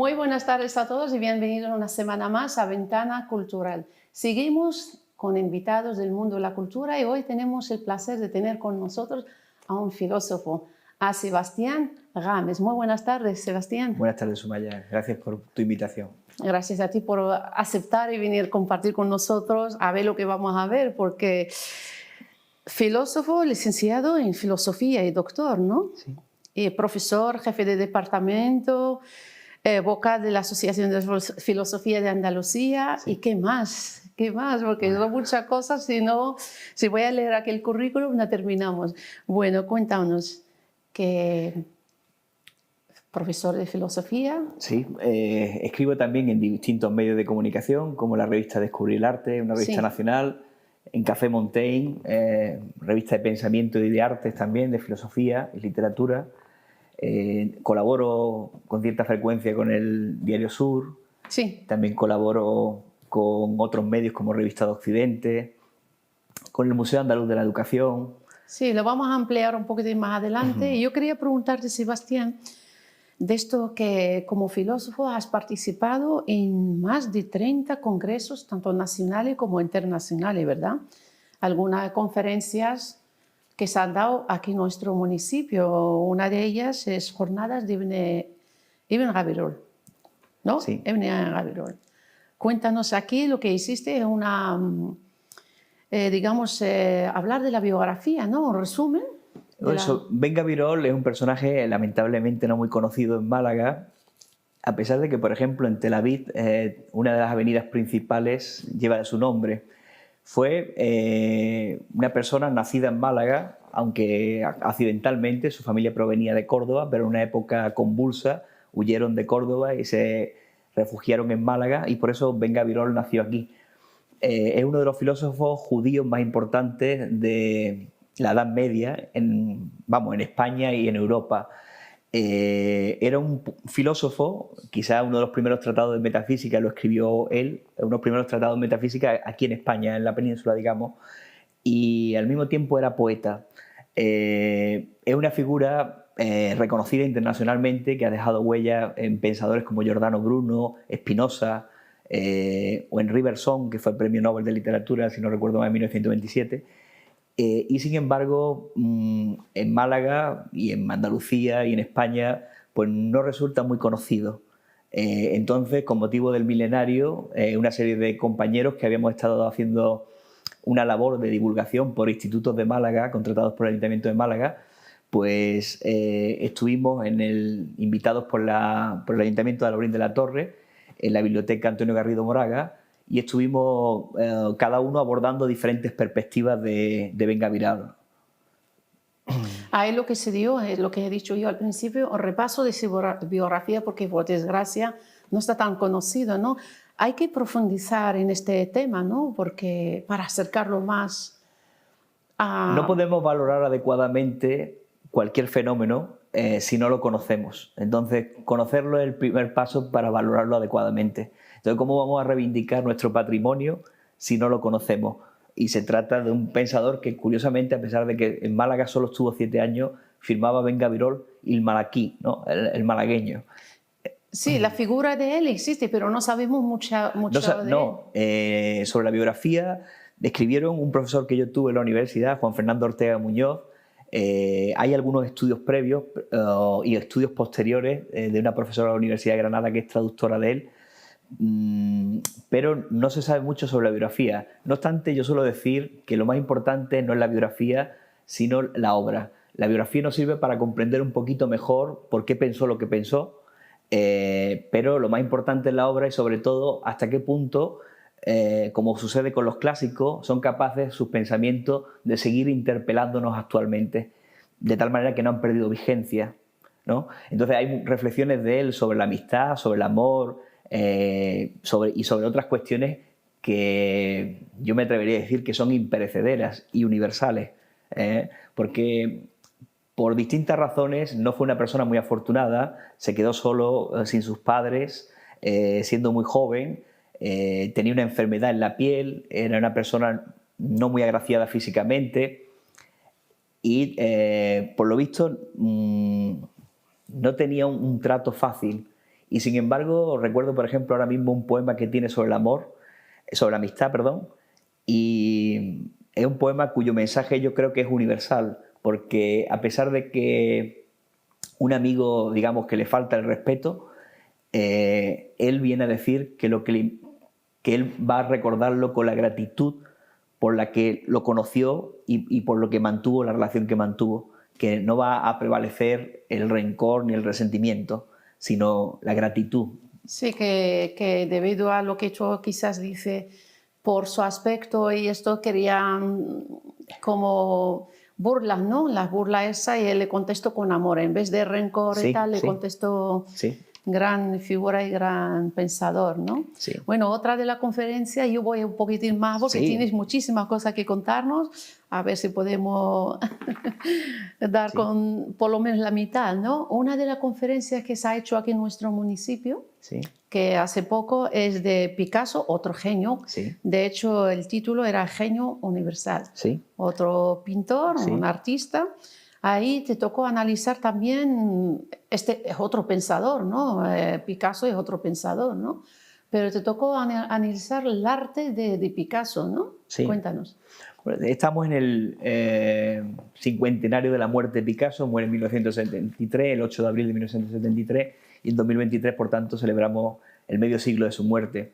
Muy buenas tardes a todos y bienvenidos una semana más a Ventana Cultural. Seguimos con invitados del mundo de la cultura y hoy tenemos el placer de tener con nosotros a un filósofo, a Sebastián Gámez. Muy buenas tardes, Sebastián. Buenas tardes, Sumaya. Gracias por tu invitación. Gracias a ti por aceptar y venir a compartir con nosotros a ver lo que vamos a ver, porque filósofo, licenciado en filosofía y doctor, ¿no? Sí. Y profesor, jefe de departamento, vocal de la Asociación de Filosofía de Andalucía. Sí. ¿Y qué más? ¿Qué más? Porque son muchas cosas, si voy a leer aquel currículum no terminamos. Bueno, cuéntanos, que profesor de filosofía. Sí, escribo también en distintos medios de comunicación, como la revista Descubrir el Arte, una revista nacional, en Café Montaigne, revista de pensamiento y de artes también, de filosofía y literatura. Colaboro con cierta frecuencia con el Diario Sur. Sí. También colaboro con otros medios como Revista de Occidente, con el Museo Andaluz de la Educación. Sí, lo vamos a ampliar un poquito más adelante. Y yo quería preguntarte, Sebastián, de esto que como filósofo has participado en más de 30 congresos, tanto nacionales como internacionales, ¿verdad? Algunas conferencias que se han dado aquí en nuestro municipio. Una de ellas es Jornadas de Ibn Gabirol, ¿no? Sí. Ibn Gabirol. Cuéntanos aquí lo que hiciste, hablar de la biografía, ¿no? Un resumen. Ben Gabirol es un personaje lamentablemente no muy conocido en Málaga, a pesar de que, por ejemplo, en Tel Aviv, una de las avenidas principales lleva su nombre. Fue una persona nacida en Málaga, aunque accidentalmente. Su familia provenía de Córdoba, pero en una época convulsa huyeron de Córdoba y se refugiaron en Málaga, y por eso Ben Gabirol nació aquí. Es uno de los filósofos judíos más importantes de la Edad Media en España y en Europa. Era un filósofo, quizás uno de los primeros tratados de metafísica lo escribió él, uno de los primeros tratados de metafísica aquí en España, en la península, digamos, y al mismo tiempo era poeta. Es una figura reconocida internacionalmente, que ha dejado huella en pensadores como Giordano Bruno, Spinoza, o en Riverson, que fue el premio Nobel de Literatura, si no recuerdo mal, en 1927. Y sin embargo, en Málaga y en Andalucía y en España, pues no resulta muy conocido. Entonces, con motivo del milenario, una serie de compañeros que habíamos estado haciendo una labor de divulgación por institutos de Málaga, contratados por el Ayuntamiento de Málaga, pues estuvimos invitados por el Ayuntamiento de Alaurín de la Torre, en la Biblioteca Antonio Garrido Moraga, y estuvimos cada uno abordando diferentes perspectivas de Ben Gabirol. Ahí lo que se dio es lo que he dicho yo al principio, un repaso de su biografía, porque por desgracia no está tan conocido, ¿no? Hay que profundizar en este tema, ¿no? Porque para acercarlo más a... No podemos valorar adecuadamente cualquier fenómeno si no lo conocemos. Entonces, conocerlo es el primer paso para valorarlo adecuadamente. Entonces, ¿cómo vamos a reivindicar nuestro patrimonio si no lo conocemos? Y se trata de un pensador que, curiosamente, a pesar de que en Málaga solo estuvo 7 años, firmaba Ben Gabirol el malaquí, ¿no? el malagueño. Sí, la figura de él existe, pero no sabemos mucho de él. Sobre la biografía, escribieron un profesor que yo tuve en la universidad, Juan Fernando Ortega Muñoz. Hay algunos estudios previos y estudios posteriores de una profesora de la Universidad de Granada que es traductora de él, pero no se sabe mucho sobre la biografía. No obstante, yo suelo decir que lo más importante no es la biografía, sino la obra. La biografía nos sirve para comprender un poquito mejor por qué pensó lo que pensó, pero lo más importante es la obra y, sobre todo, hasta qué punto, como sucede con los clásicos, son capaces sus pensamientos de seguir interpelándonos actualmente, de tal manera que no han perdido vigencia, ¿no? Entonces hay reflexiones de él sobre la amistad, sobre el amor, y sobre otras cuestiones que yo me atrevería a decir que son imperecederas y universales, porque por distintas razones no fue una persona muy afortunada, se quedó solo, sin sus padres, siendo muy joven, tenía una enfermedad en la piel, era una persona no muy agraciada físicamente y por lo visto no tenía un trato fácil. Y sin embargo, recuerdo, por ejemplo, ahora mismo un poema que tiene sobre el amor, sobre la amistad, perdón, y es un poema cuyo mensaje yo creo que es universal, porque a pesar de que un amigo, digamos, que le falta el respeto, él viene a decir que, que él va a recordarlo con la gratitud por la que lo conoció y por lo que mantuvo, la relación que mantuvo, que no va a prevalecer el rencor ni el resentimiento, sino la gratitud. Sí, que debido a lo que yo quizás dice, por su aspecto y esto querían como burlas, ¿no? Las burlas esa y él le contestó con amor, en vez de rencor y Sí, tal, le sí, contestó sí, gran figura y gran pensador, ¿no? sí. Bueno, otra de la conferencia, yo voy un poquitín más porque Sí. tienes muchísimas cosas que contarnos, a ver si podemos dar Sí. con por lo menos la mitad, ¿no? Una de las conferencias que se ha hecho aquí en nuestro municipio, Sí, que hace poco es de Picasso, otro genio. sí, De hecho, el título era Genio Universal. sí, Otro pintor, sí. un artista. Ahí te tocó analizar también, este es otro pensador, ¿no? Picasso es otro pensador, ¿no? Pero te tocó analizar el arte de Picasso, ¿no? Sí. Cuéntanos. Bueno, estamos en el cincuentenario de la muerte de Picasso, muere en 1973, el 8 de abril de 1973, y en 2023, por tanto, celebramos el medio siglo de su muerte.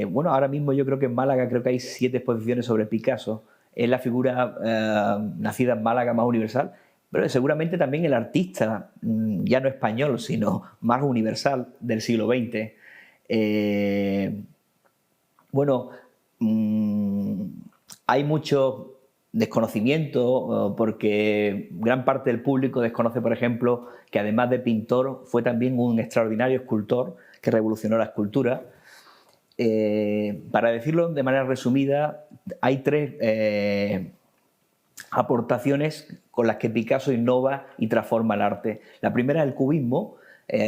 Bueno, ahora mismo yo creo que en Málaga creo que hay 7 exposiciones sobre Picasso. Es la figura nacida en Málaga más universal, pero seguramente también el artista, ya no español, sino más universal del siglo XX. Bueno, hay mucho desconocimiento porque gran parte del público desconoce, por ejemplo, que además de pintor fue también un extraordinario escultor que revolucionó la escultura. Para decirlo de manera resumida, hay 3 aportaciones con las que Picasso innova y transforma el arte. La primera es el cubismo.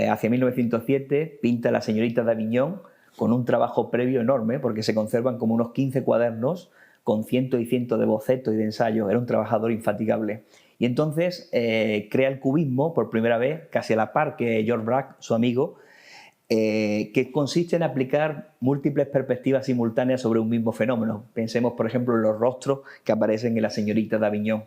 Hacia 1907 pinta La señorita de Aviñón con un trabajo previo enorme porque se conservan como unos 15 cuadernos con cientos y cientos de bocetos y de ensayos. Era un trabajador infatigable. Y entonces crea el cubismo por primera vez, casi a la par que George Braque, su amigo, que consiste en aplicar múltiples perspectivas simultáneas sobre un mismo fenómeno. Pensemos, por ejemplo, en los rostros que aparecen en La señorita de Aviñón.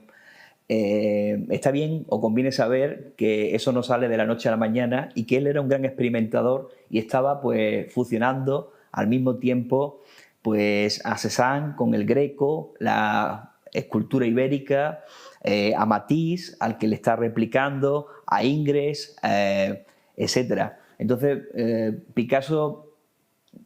Está bien o conviene saber que eso no sale de la noche a la mañana y que él era un gran experimentador y estaba pues fusionando al mismo tiempo pues a Cézanne con el Greco, la escultura ibérica, a Matisse, al que le está replicando, a Ingres, etc. Entonces, Picasso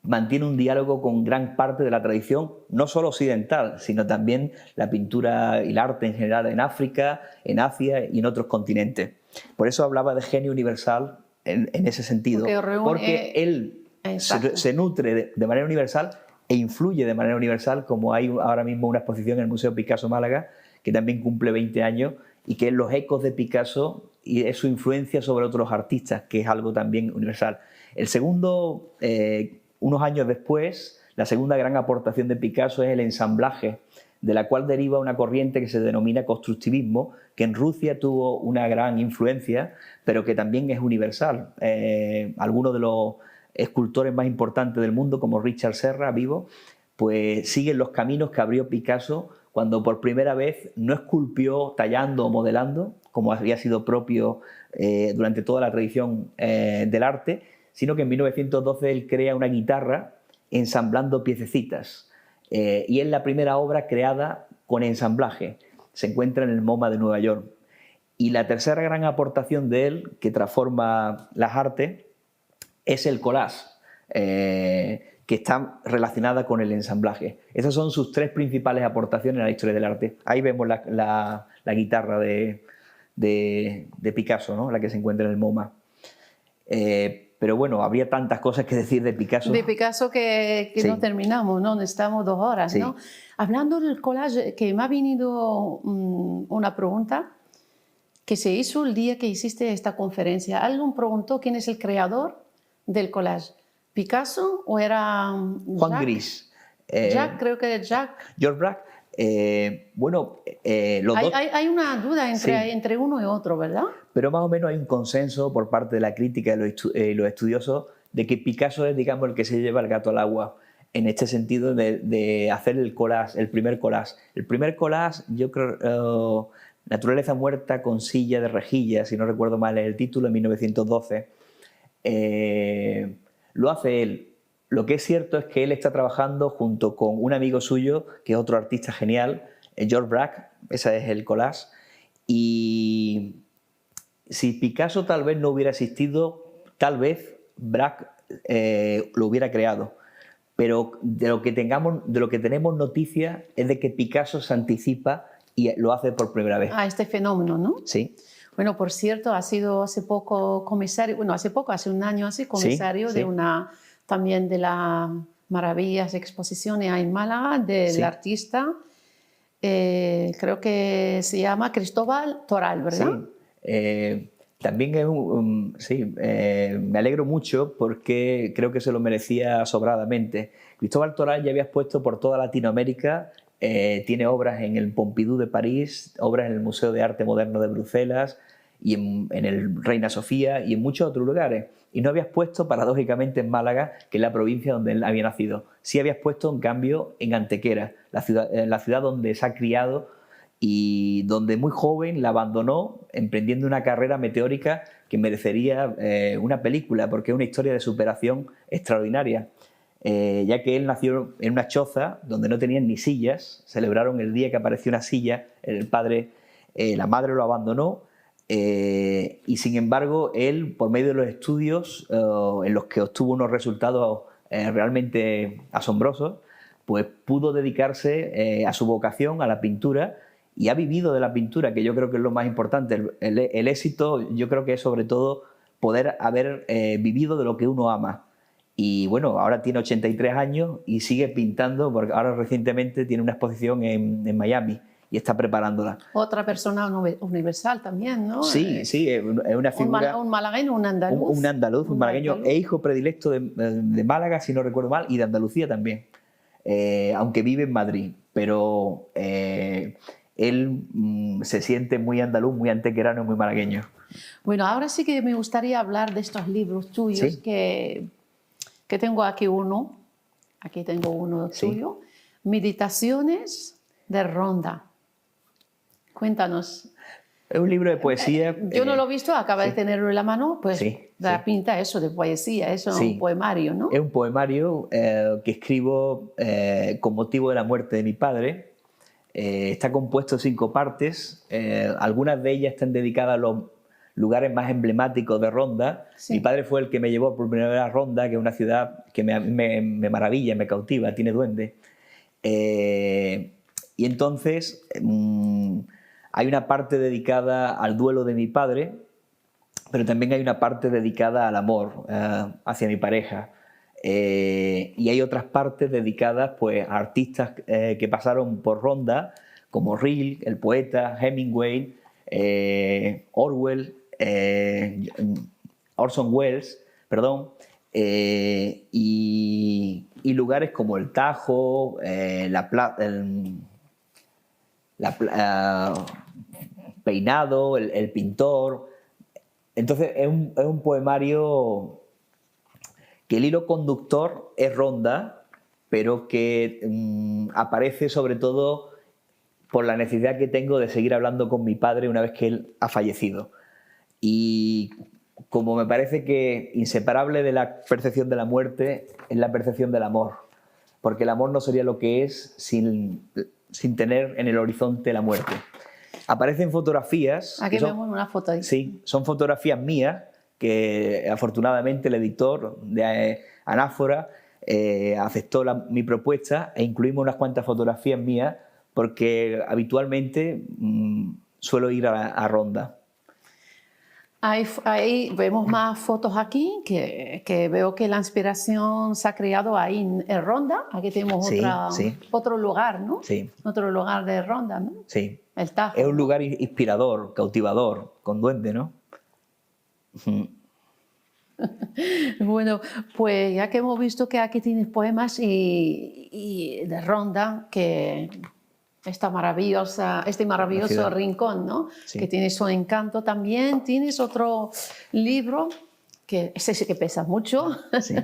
mantiene un diálogo con gran parte de la tradición, no solo occidental, sino también la pintura y el arte en general en África, en Asia y en otros continentes. Por eso hablaba de genio universal en ese sentido, porque él se nutre de manera universal e influye de manera universal, como hay ahora mismo una exposición en el Museo Picasso Málaga, que también cumple 20 años, y que es los ecos de Picasso y es su influencia sobre otros artistas, que es algo también universal. El segundo, unos años después, la segunda gran aportación de Picasso es el ensamblaje, de la cual deriva una corriente que se denomina constructivismo, que en Rusia tuvo una gran influencia, pero que también es universal. Algunos de los escultores más importantes del mundo, como Richard Serra, vivo, pues siguen los caminos que abrió Picasso cuando por primera vez no esculpió tallando o modelando, como había sido propio durante toda la tradición del arte, sino que en 1912 él crea una guitarra ensamblando piececitas. Y es la primera obra creada con ensamblaje. Se encuentra en el MoMA de Nueva York. Y la tercera gran aportación de él, que transforma las artes, es el collage, que está relacionada con el ensamblaje. Esas son sus 3 principales aportaciones a la historia del arte. Ahí vemos la guitarra de Picasso, ¿no? La que se encuentra en el MoMA. Pero bueno, habría tantas cosas que decir de Picasso. De Picasso que sí, no terminamos, ¿no? Necesitamos 2 horas, sí, ¿no? Hablando del collage, que me ha venido una pregunta que se hizo el día que hiciste esta conferencia. Alguien preguntó quién es el creador del collage. ¿Picasso o era Juan Gris. Jacques, creo que es Jacques. George Braque. Bueno, los dos, Hay una duda sí, entre uno y otro, ¿verdad? pero más o menos hay un consenso por parte de la crítica y los estudiosos de que Picasso es, digamos, el que se lleva el gato al agua en este sentido de hacer el collage, el primer collage. El primer collage, yo creo, Naturaleza muerta con silla de rejilla, si no recuerdo mal el título, en 1912, lo hace él. Lo que es cierto es que él está trabajando junto con un amigo suyo, que es otro artista genial, George Braque, ese es el collage, y si Picasso tal vez no hubiera existido, tal vez Braque lo hubiera creado. Pero de lo que tenemos noticia es de que Picasso se anticipa y lo hace por primera vez. Este fenómeno, ¿no? Sí. Bueno, por cierto, ha sido hace poco comisario, bueno, hace un año así, comisario Sí, de sí. también de las maravillas exposiciones en Málaga del Sí. artista, creo que se llama Cristóbal Toral, ¿verdad? Sí. También es me alegro mucho porque creo que se lo merecía sobradamente. Cristóbal Toral ya había expuesto por toda Latinoamérica, tiene obras en el Pompidou de París, obras en el Museo de Arte Moderno de Bruselas y en el Reina Sofía y en muchos otros lugares. Y no había expuesto, paradójicamente, en Málaga, que es la provincia donde él había nacido. Sí había expuesto, en cambio, en Antequera, la ciudad donde se ha criado y donde muy joven la abandonó emprendiendo una carrera meteórica que merecería una película, porque es una historia de superación extraordinaria. Ya que él nació en una choza donde no tenían ni sillas, celebraron el día que apareció una silla, la madre lo abandonó, y sin embargo él, por medio de los estudios en los que obtuvo unos resultados realmente asombrosos, pues pudo dedicarse a su vocación, a la pintura, y ha vivido de la pintura, que yo creo que es lo más importante. El éxito yo creo que es sobre todo poder haber vivido de lo que uno ama. Y bueno, ahora tiene 83 años y sigue pintando, porque ahora recientemente tiene una exposición en Miami y está preparándola. Otra persona universal también, ¿no? Sí, es una figura... Un malagueño, un andaluz. Un andaluz, un malagueño, e hijo predilecto de Málaga, si no recuerdo mal, y de Andalucía también, aunque vive en Madrid. Pero él se siente muy andaluz, muy antequerano, muy malagueño. Bueno, ahora sí que me gustaría hablar de estos libros tuyos, Sí. que tengo aquí uno. Aquí tengo uno tuyo. Meditaciones de Ronda. Cuéntanos. Es un libro de poesía. Yo no lo he visto, acaba de tenerlo en la mano, pues da pinta eso de poesía, eso es un poemario, ¿no? Es un poemario que escribo con motivo de la muerte de mi padre. Está compuesto de 5 partes, algunas de ellas están dedicadas a los lugares más emblemáticos de Ronda. Mi padre fue el que me llevó por primera vez a Ronda, que es una ciudad que me maravilla, me cautiva, tiene duende. Y entonces hay una parte dedicada al duelo de mi padre, pero también hay una parte dedicada al amor hacia mi pareja. Y hay otras partes dedicadas pues, a artistas que pasaron por Ronda, como Rilke, el poeta, Hemingway, Orson Welles, perdón, y lugares como el Tajo, Peinado, el Pintor. Entonces es un poemario que el hilo conductor es Ronda, pero que aparece sobre todo por la necesidad que tengo de seguir hablando con mi padre una vez que él ha fallecido. Y como me parece que inseparable de la percepción de la muerte es la percepción del amor, porque el amor no sería lo que es sin tener en el horizonte la muerte. Aparecen fotografías... Aquí vemos una foto ahí. Sí, son fotografías mías que afortunadamente el editor de Anáfora aceptó mi propuesta e incluimos unas cuantas fotografías mías porque habitualmente suelo ir a Ronda. Ahí vemos más fotos aquí, que veo que la inspiración se ha creado ahí en Ronda. Aquí tenemos otro lugar, ¿no? Sí. Otro lugar de Ronda, ¿no? Sí. El Tajo. Es un lugar inspirador, cautivador, con duende, ¿no? Bueno, pues ya que hemos visto que aquí tienes poemas y de Ronda, que este maravilloso rincón, ¿no? Sí. Que tiene su encanto también. Tienes otro libro, que ese sí que pesa mucho, Sí.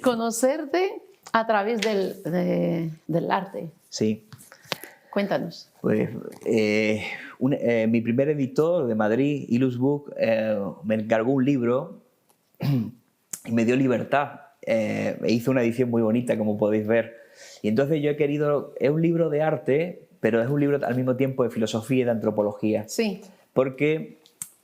Conocerte a través del arte. Sí. Cuéntanos. Pues mi primer editor de Madrid, Ilus Book, me encargó un libro y me dio libertad. Me hizo una edición muy bonita, como podéis ver. Y entonces yo he querido... Es un libro de arte, pero es un libro al mismo tiempo de filosofía y de antropología. Sí. Porque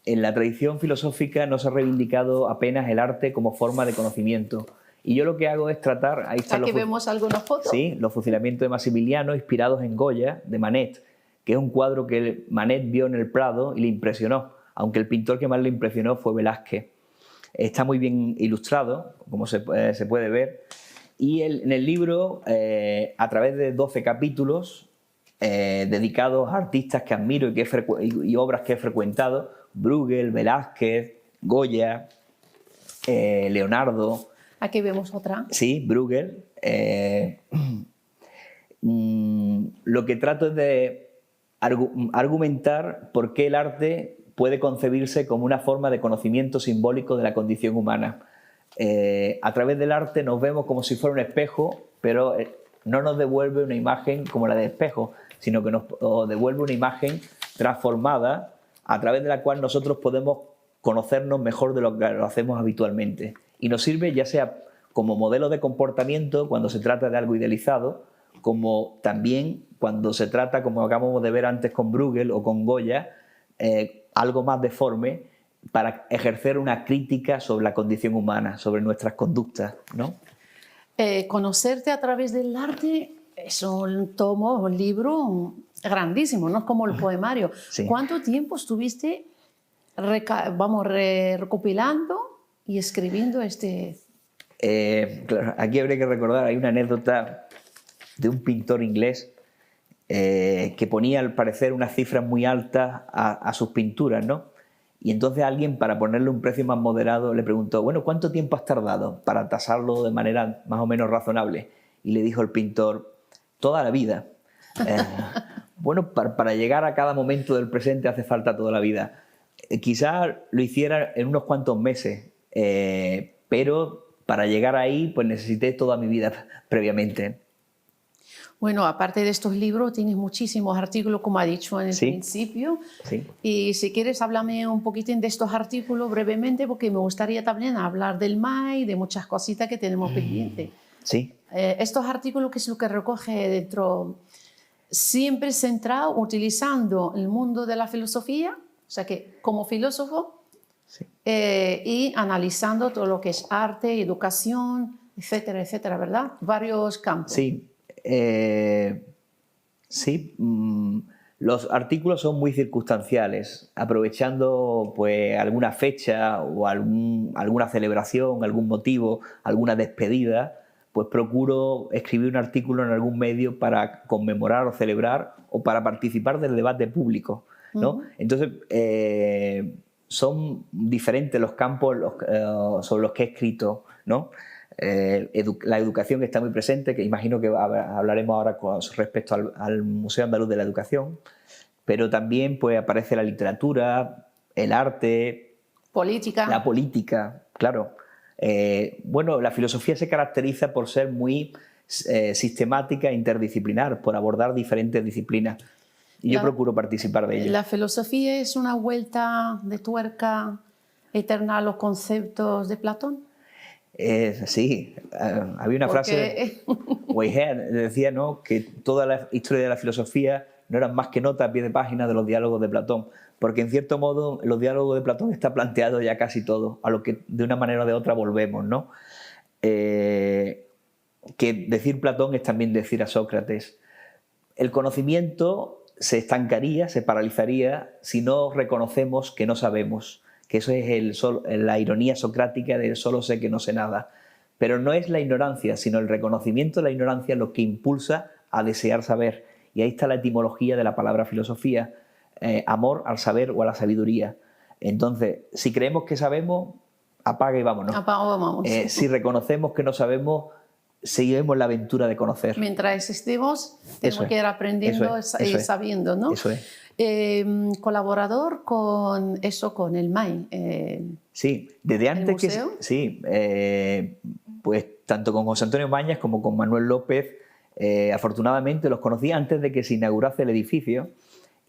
en la tradición filosófica no se ha reivindicado apenas el arte como forma de conocimiento. Y yo lo que hago es tratar... Ahí están Aquí vemos algunas fotos. Sí, los fusilamientos de Maximiliano inspirados en Goya, de Manet, que es un cuadro que Manet vio en el Prado y le impresionó, aunque el pintor que más le impresionó fue Velázquez. Está muy bien ilustrado, como se puede ver, y en el libro, a través de 12 capítulos dedicados a artistas que admiro y obras que he frecuentado, Bruegel, Velázquez, Goya, Leonardo... Aquí vemos otra. Sí, Bruegel. Lo que trato es de argumentar por qué el arte puede concebirse como una forma de conocimiento simbólico de la condición humana. A través del arte nos vemos como si fuera un espejo, pero no nos devuelve una imagen como la de espejo, sino que nos devuelve una imagen transformada a través de la cual nosotros podemos conocernos mejor de lo que lo hacemos habitualmente. Y nos sirve ya sea como modelo de comportamiento cuando se trata de algo idealizado, como también cuando se trata, como acabamos de ver antes con Bruegel o con Goya, algo más deforme para ejercer una crítica sobre la condición humana, sobre nuestras conductas, ¿no? Conocerte a través del arte es un tomo, un libro grandísimo, no es como el poemario. Sí. ¿Cuánto tiempo estuviste recopilando y escribiendo este...? Claro, aquí habría que recordar, hay una anécdota de un pintor inglés que ponía al parecer unas cifras muy altas a sus pinturas, ¿no? Y entonces alguien, para ponerle un precio más moderado, le preguntó, bueno, ¿cuánto tiempo has tardado para tasarlo de manera más o menos razonable? Y le dijo el pintor, toda la vida. Bueno, para llegar a cada momento del presente hace falta toda la vida. Quizás lo hiciera en unos cuantos meses, pero para llegar ahí pues necesité toda mi vida previamente. Bueno, aparte de estos libros, tienes muchísimos artículos, como ha dicho en el principio. Sí. Y si quieres, háblame un poquitín de estos artículos brevemente, porque me gustaría también hablar del MAI, de muchas cositas que tenemos pendientes. Sí. Estos artículos, ¿qué es lo que recoge dentro? Siempre centrado, utilizando el mundo de la filosofía, o sea que como filósofo, Sí. Y analizando todo lo que es arte, educación, etcétera, etcétera, ¿verdad? Varios campos. Sí. Sí, los artículos son muy circunstanciales, aprovechando pues alguna fecha o alguna celebración, algún motivo, alguna despedida, pues procuro escribir un artículo en algún medio para conmemorar o celebrar o para participar del debate público, ¿no? Entonces, son diferentes los campos sobre los que he escrito, ¿no? La educación está muy presente, que imagino que hablaremos ahora con respecto al Museo Andaluz de la Educación, pero también pues, aparece la literatura, el arte, política. La política, claro. Bueno, la filosofía se caracteriza por ser muy sistemática e interdisciplinar, por abordar diferentes disciplinas. Y yo procuro participar de ello. La filosofía es una vuelta de tuerca eterna a los conceptos de Platón. Sí, había una frase, Whitehead decía, ¿no?, que toda la historia de la filosofía no eran más que notas a pie de página de los diálogos de Platón, porque en cierto modo los diálogos de Platón está planteado ya casi todo, a lo que de una manera o de otra volvemos, ¿no? Que decir Platón es también decir a Sócrates. El conocimiento se estancaría, se paralizaría si no reconocemos que no sabemos, que eso es la ironía socrática de solo sé que no sé nada. Pero no es la ignorancia, sino el reconocimiento de la ignorancia lo que impulsa a desear saber. Y ahí está la etimología de la palabra filosofía, amor al saber o a la sabiduría. Entonces, si creemos que sabemos, apaga y vámonos. Apaga y vámonos. Si reconocemos que no sabemos, seguiremos la aventura de conocer. Mientras existimos, tenemos que ir aprendiendo y sabiendo, ¿no? Eso es. Colaborador con el MAI. Sí, desde antes museo? Sí, pues tanto con José Antonio Mañas como con Manuel López, afortunadamente los conocí antes de que se inaugurase el edificio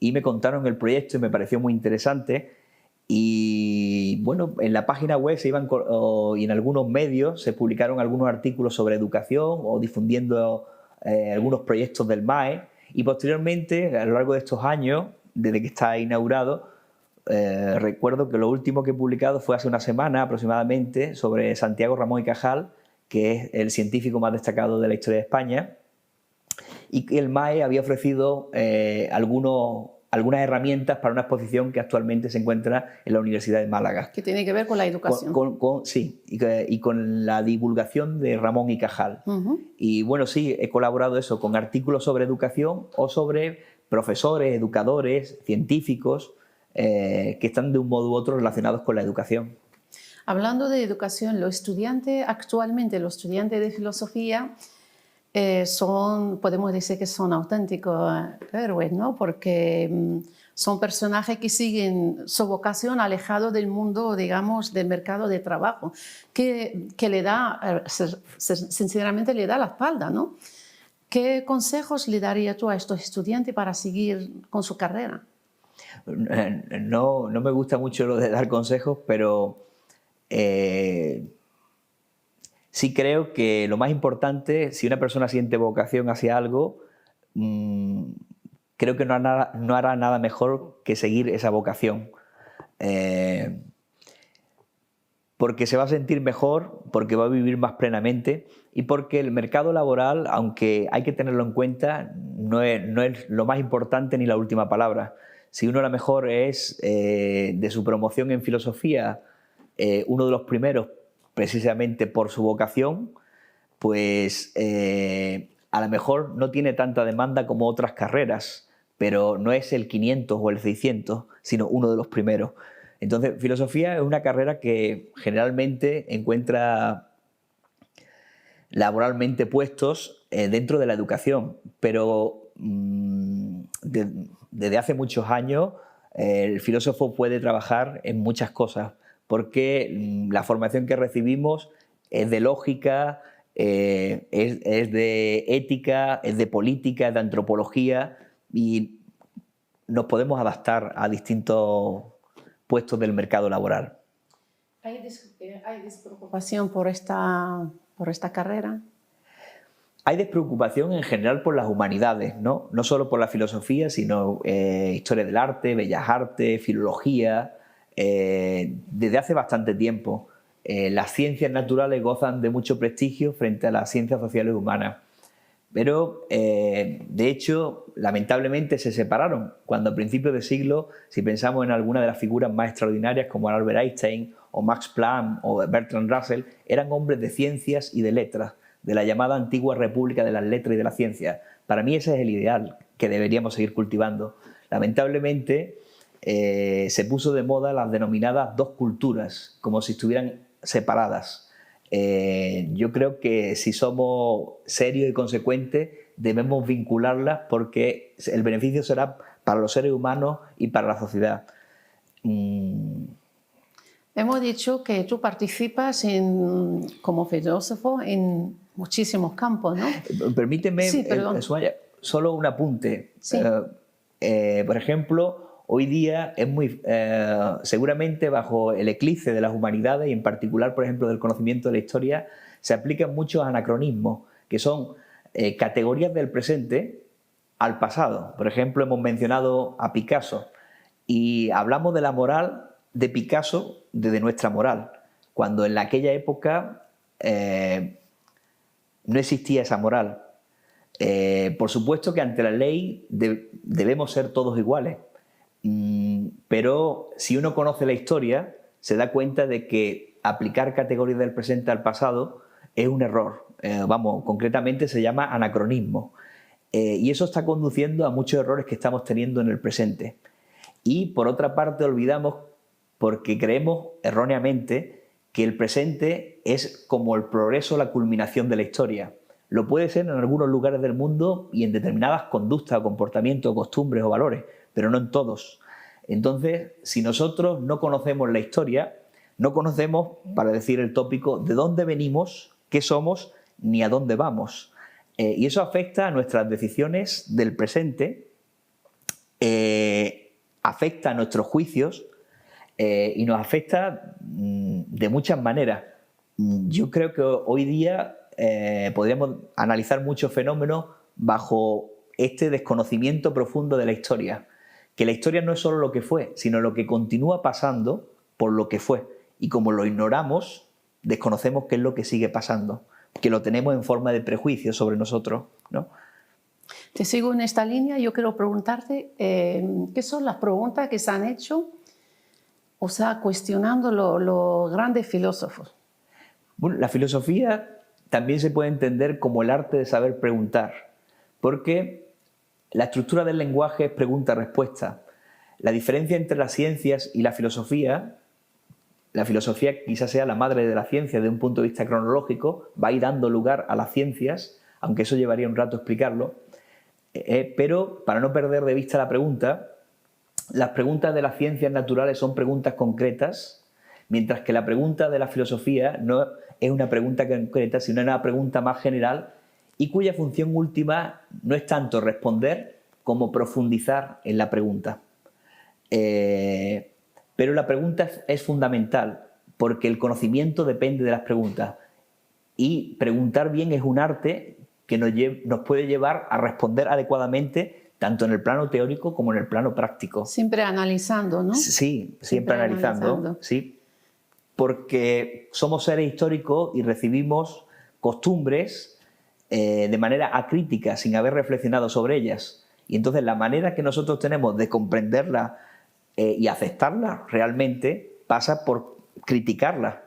y me contaron el proyecto y me pareció muy interesante. Y bueno, en la página web y en algunos medios se publicaron algunos artículos sobre educación o difundiendo algunos proyectos del MAE. Y posteriormente, a lo largo de estos años, desde que está inaugurado, recuerdo que lo último que he publicado fue hace una semana aproximadamente sobre Santiago Ramón y Cajal, que es el científico más destacado de la historia de España, y que el MAE había ofrecido algunas herramientas para una exposición que actualmente se encuentra en la Universidad de Málaga. Que tiene que ver con la educación. Sí, y con la divulgación de Ramón y Cajal. Y bueno, sí, he colaborado con artículos sobre educación o sobre profesores, educadores, científicos que están de un modo u otro relacionados con la educación. Hablando de educación, actualmente los estudiantes de filosofía podemos decir que son auténticos héroes, ¿no? Porque son personajes que siguen su vocación alejados del mundo, digamos, del mercado de trabajo, que le da, sinceramente, le da la espalda, ¿no? ¿Qué consejos le darías tú a estos estudiantes para seguir con su carrera? No me gusta mucho lo de dar consejos, pero sí creo que lo más importante, si una persona siente vocación hacia algo, creo que no hará nada mejor que seguir esa vocación. Porque se va a sentir mejor, porque va a vivir más plenamente y porque el mercado laboral, aunque hay que tenerlo en cuenta, no es lo más importante ni la última palabra. Si uno a lo mejor es de su promoción en filosofía uno de los primeros precisamente por su vocación, pues a lo mejor no tiene tanta demanda como otras carreras, pero no es el 500 o el 600, sino uno de los primeros. Entonces, filosofía es una carrera que generalmente encuentra laboralmente puestos dentro de la educación, pero desde hace muchos años el filósofo puede trabajar en muchas cosas, porque la formación que recibimos es de lógica, es de ética, es de política, es de antropología y nos podemos adaptar a distintos puestos del mercado laboral. ¿Hay despreocupación por esta carrera? Hay despreocupación en general por las humanidades, ¿no? No solo por la filosofía, sino historia del arte, bellas artes, filología. Desde hace bastante tiempo las ciencias naturales gozan de mucho prestigio frente a las ciencias sociales humanas, pero de hecho lamentablemente se separaron cuando a principios de siglo, si pensamos en alguna de las figuras más extraordinarias como Albert Einstein o Max Planck o Bertrand Russell, eran hombres de ciencias y de letras, de la llamada antigua República de las Letras y de la Ciencia. Para mí ese es el ideal que deberíamos seguir cultivando. Lamentablemente se puso de moda las denominadas dos culturas, como si estuvieran separadas. Yo creo que si somos serios y consecuentes debemos vincularlas porque el beneficio será para los seres humanos y para la sociedad. Hemos dicho que tú participas como filósofo en muchísimos campos, ¿no? Permíteme, sí, Sumaya, solo un apunte. Sí. Por ejemplo, hoy día es seguramente bajo el eclipse de las humanidades y en particular, por ejemplo, del conocimiento de la historia, se aplican muchos anacronismos, que son categorías del presente al pasado. Por ejemplo, hemos mencionado a Picasso y hablamos de la moral de Picasso desde nuestra moral, cuando en aquella época no existía esa moral. Por supuesto que ante la ley debemos ser todos iguales. Pero si uno conoce la historia, se da cuenta de que aplicar categorías del presente al pasado es un error. Concretamente se llama anacronismo. Y eso está conduciendo a muchos errores que estamos teniendo en el presente. Y por otra parte olvidamos, porque creemos erróneamente, que el presente es como el progreso, la culminación de la historia. lo puede ser en algunos lugares del mundo y en determinadas conductas o comportamientos, costumbres o valores, pero no en todos. Entonces, si nosotros no conocemos la historia, no conocemos, para decir el tópico, de dónde venimos, qué somos, ni a dónde vamos. Y eso afecta a nuestras decisiones del presente, afecta a nuestros juicios y nos afecta de muchas maneras. Yo creo que hoy día podríamos analizar muchos fenómenos bajo este desconocimiento profundo de la historia. Que la historia no es solo lo que fue, sino lo que continúa pasando por lo que fue. Y como lo ignoramos, desconocemos qué es lo que sigue pasando, que lo tenemos en forma de prejuicio sobre nosotros, ¿no? Te sigo en esta línea. Yo quiero preguntarte qué son las preguntas que se han hecho, o sea, cuestionando los grandes filósofos. Bueno, la filosofía también se puede entender como el arte de saber preguntar, porque la estructura del lenguaje es pregunta-respuesta. La diferencia entre las ciencias y la filosofía quizás sea la madre de la ciencia desde un punto de vista cronológico, va a ir dando lugar a las ciencias, aunque eso llevaría un rato explicarlo, pero para no perder de vista la pregunta, las preguntas de las ciencias naturales son preguntas concretas, mientras que la pregunta de la filosofía no es una pregunta concreta, sino una pregunta más general y cuya función última no es tanto responder como profundizar en la pregunta. Pero la pregunta es fundamental porque el conocimiento depende de las preguntas y preguntar bien es un arte que nos puede llevar a responder adecuadamente tanto en el plano teórico como en el plano práctico. Siempre analizando, ¿no? Sí, siempre analizando. Sí, porque somos seres históricos y recibimos costumbres de manera acrítica, sin haber reflexionado sobre ellas. Y entonces la manera que nosotros tenemos de comprenderla y aceptarla realmente pasa por criticarla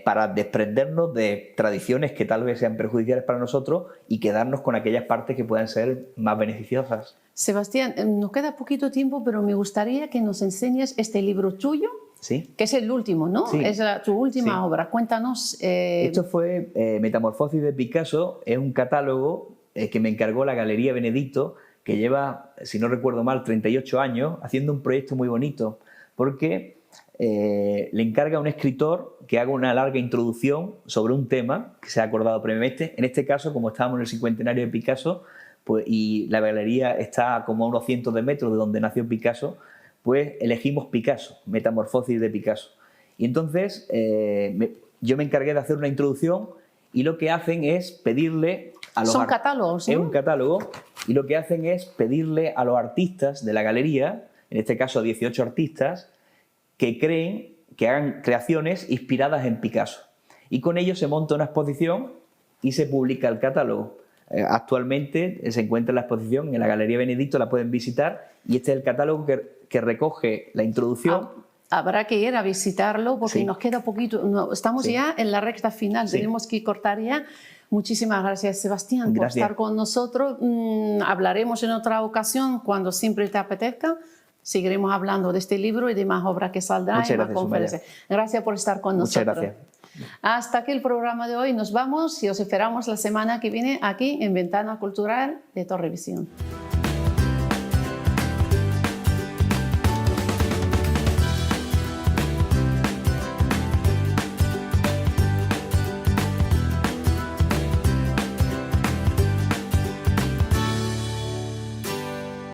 para desprendernos de tradiciones que tal vez sean perjudiciales para nosotros y quedarnos con aquellas partes que puedan ser más beneficiosas. Sebastián, nos queda poquito tiempo, pero me gustaría que nos enseñes este libro tuyo, ¿sí? Que es el último, ¿no? Sí. Es tu última obra. Cuéntanos. Esto fue Metamorfosis de Picasso, es un catálogo que me encargó la Galería Benedicto, que lleva, si no recuerdo mal, 38 años haciendo un proyecto muy bonito, porque le encarga a un escritor que haga una larga introducción sobre un tema que se ha acordado previamente. En este caso, como estábamos en el 50º de Picasso pues, y la galería está como a unos cientos de metros de donde nació Picasso, pues elegimos Picasso, Metamorfosis de Picasso. Y entonces yo me encargué de hacer una introducción y lo que hacen es pedirle a los... Son catálogos, ¿no? Es un catálogo y lo que hacen es pedirle a los artistas de la galería, en este caso 18 artistas, que hagan creaciones inspiradas en Picasso. Y con ello se monta una exposición y se publica el catálogo. Actualmente se encuentra en la exposición en la Galería Benedicto, la pueden visitar, y este es el catálogo que recoge la introducción. Habrá que ir a visitarlo porque sí. Nos queda poquito, estamos sí. ya en la recta final, sí. Tenemos que cortar ya. Muchísimas gracias, Sebastián, gracias. por estar con nosotros. Hablaremos en otra ocasión cuando siempre te apetezca. Seguiremos hablando de este libro y de más obras que saldrán en más conferencias. Gracias por estar con nosotros. Muchas gracias. Hasta aquí el programa de hoy. Nos vamos y os esperamos la semana que viene aquí en Ventana Cultural de Torrevisión.